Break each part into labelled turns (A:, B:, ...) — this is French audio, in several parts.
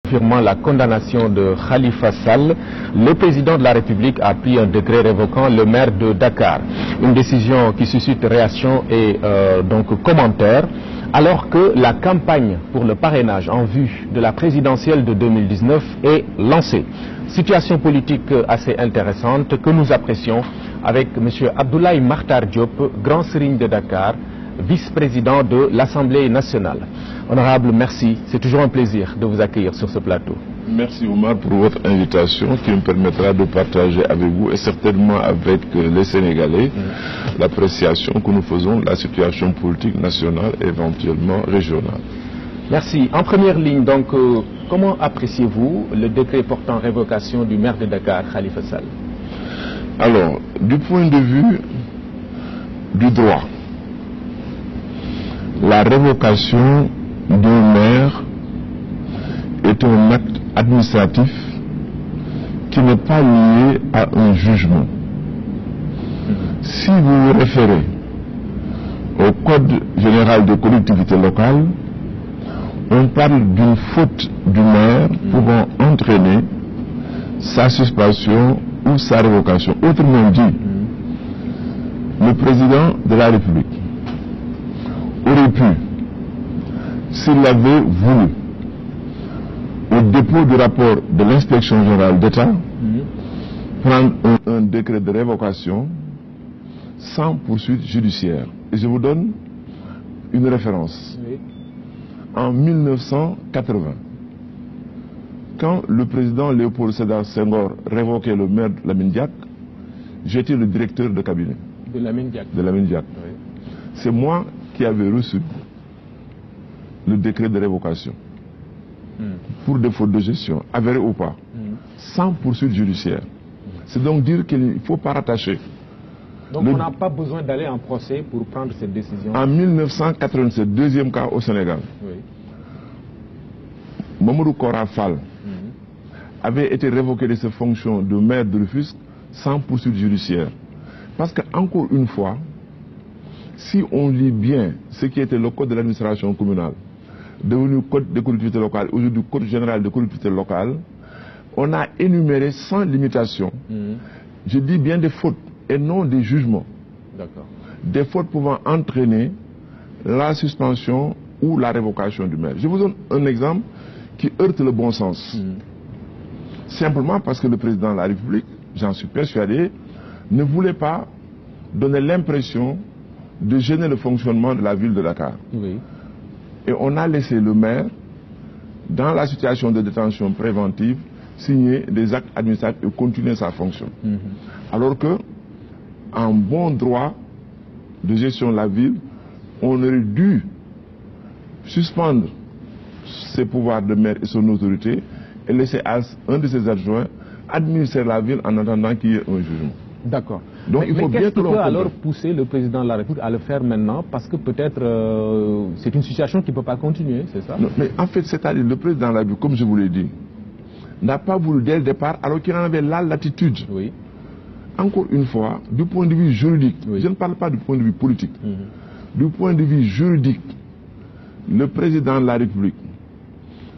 A: Confirmant la condamnation de Khalifa Sall, le président de la République a pris un décret révoquant le maire de Dakar. Une décision qui suscite réaction et donc commentaires, alors que la campagne pour le parrainage en vue de la présidentielle de 2019 est lancée. Situation politique assez intéressante que nous apprécions avec M. Abdoulaye Makhtar Diop, grand serigne de Dakar, vice-président de l'Assemblée nationale. Honorable, merci. C'est toujours un plaisir de vous accueillir sur ce plateau.
B: Merci Omar pour votre invitation qui me permettra de partager avec vous et certainement avec les Sénégalais l'appréciation que nous faisons de la situation politique nationale et éventuellement régionale.
A: Merci. En première ligne, donc, comment appréciez-vous le décret portant révocation du maire de Dakar, Khalifa Sall?
B: Alors, du point de vue du droit, la révocation d'un maire est un acte administratif qui n'est pas lié à un jugement. Si vous vous référez au Code général des collectivités locales, on parle d'une faute du maire pouvant entraîner sa suspension ou sa révocation. Autrement dit, le président de la République aurait pu, s'il l'avait voulu, au dépôt du rapport de l'inspection générale d'État, prendre un décret de révocation sans poursuite judiciaire. Et je vous donne une référence.
A: Oui.
B: En 1980, quand le président Léopold Sédar Senghor révoquait le maire de Lamine Diack, j'étais le directeur de cabinet.
A: De Lamine Diack.
B: De Lamine Diack.
A: Oui.
B: C'est moi qui avais reçu le décret de révocation pour défaut de gestion, avéré ou pas, sans poursuite judiciaire. C'est donc dire qu'il ne faut pas rattacher.
A: Donc on n'a pas besoin d'aller en procès pour prendre cette décision.
B: En 1987, deuxième cas au Sénégal,
A: Oui.
B: Mamadou Kora Fall avait été révoqué de ses fonctions de maire de Rufisque sans poursuite judiciaire. Parce que, encore une fois, si on lit bien ce qui était le code de l'administration communale, devenu code des collectivités locales, aujourd'hui code général des collectivités locales, on a énuméré sans limitation, je dis bien des fautes et non des jugements.
A: D'accord.
B: Des fautes pouvant entraîner la suspension ou la révocation du maire. Je vous donne un exemple qui heurte le bon sens. Simplement parce que le président de la République, j'en suis persuadé, ne voulait pas donner l'impression de gêner le fonctionnement de la ville de Dakar.
A: Oui.
B: Et on a laissé le maire, dans la situation de détention préventive, signer des actes administratifs et continuer sa fonction. Alors que, en bon droit de gestion de la ville, on aurait dû suspendre ses pouvoirs de maire et son autorité et laisser un de ses adjoints administrer la ville en attendant qu'il y ait un jugement.
A: D'accord.
B: Donc il faut bien
A: qu'est-ce
B: que
A: qui
B: l'on
A: peut
B: comprenne.
A: alors pousser le président de la République à le faire maintenant? Parce que peut-être c'est une situation qui ne peut pas continuer, c'est ça?
B: Non, mais en fait, c'est-à-dire le président de la République, comme je vous l'ai dit, n'a pas voulu dès le départ alors qu'il en avait la latitude.
A: Oui.
B: Encore une fois, du point de vue juridique,
A: Oui.
B: je ne parle pas du point de vue politique, du point de vue juridique, le président de la République,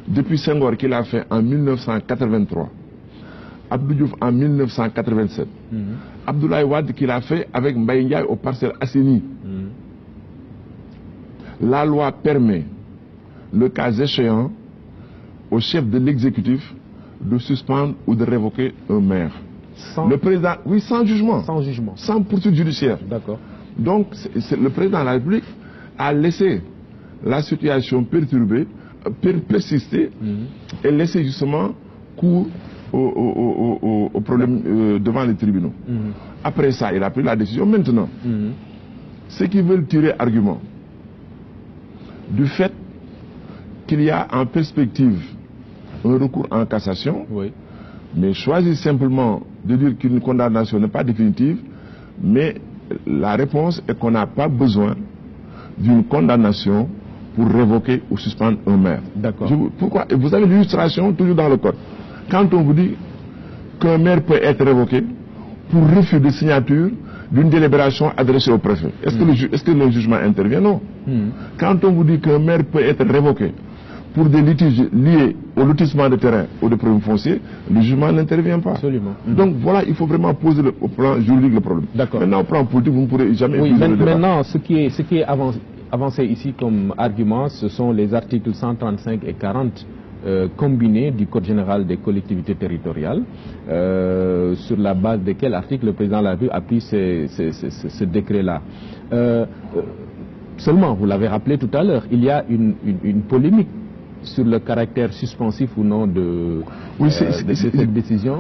B: depuis Senghor qu'il a fait en 1983, Abdou Diouf en 1987, Abdoulaye Wade qu'il a fait avec Mbaye Ndiaye au Parcelles Assainies. La loi permet, le cas échéant, au chef de l'exécutif de suspendre ou de révoquer un maire.
A: Sans...
B: Le président, oui, sans jugement.
A: Sans jugement.
B: Sans poursuite judiciaire.
A: D'accord.
B: Donc, le président de la République a laissé la situation perturber, persister et laisser justement cours au problème devant les tribunaux. Après ça, il a pris la décision. Maintenant, ceux qui veulent tirer argument du fait qu'il y a en perspective un recours en cassation,
A: Oui.
B: mais choisissent simplement de dire qu'une condamnation n'est pas définitive, mais la réponse est qu'on n'a pas besoin d'une condamnation pour révoquer ou suspendre un maire.
A: D'accord.
B: Pourquoi? Et vous avez l'illustration toujours dans le code. Quand on vous dit qu'un maire peut être révoqué pour refus de signature d'une délibération adressée au préfet, est-ce que le jugement intervient? Non. Quand on vous dit qu'un maire peut être révoqué pour des litiges liés au lotissement de terrain ou de problèmes fonciers, le jugement n'intervient pas.
A: Absolument.
B: Donc voilà, il faut vraiment poser au plan juridique le problème.
A: D'accord.
B: Maintenant, au plan politique, vous ne pourrez jamais...
A: Oui, maintenant, ce qui est avancé ici comme argument, ce sont les articles 135 et 40 combinés du Code général des collectivités territoriales, sur la base desquels articles le président de la République a pris ce décret-là. Seulement, vous l'avez rappelé tout à l'heure, il y a une polémique sur le caractère suspensif ou non de cette décision.